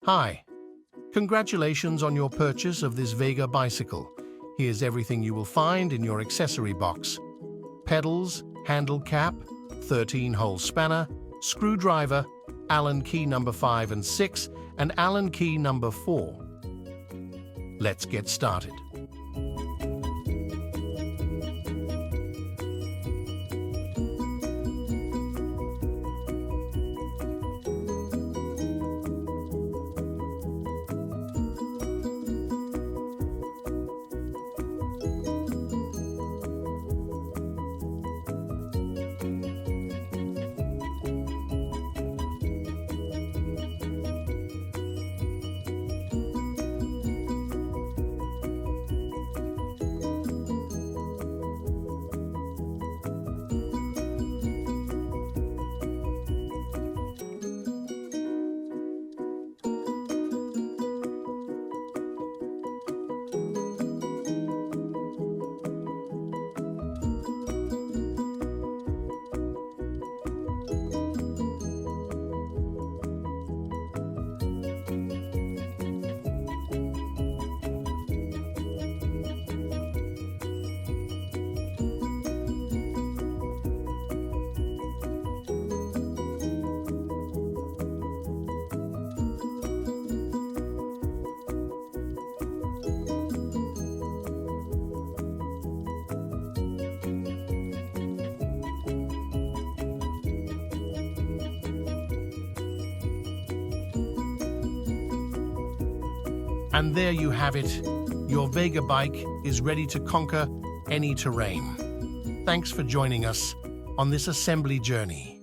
Hi, congratulations on your purchase of this VEGA bicycle. Here's everything you will find in your accessory box. Pedals, handle cap, 13-hole spanner, screwdriver, Allen key number 5 and 6, and Allen key number 4. Let's get started. And there you have it. Your VEGA bike is ready to conquer any terrain. Thanks for joining us on this assembly journey.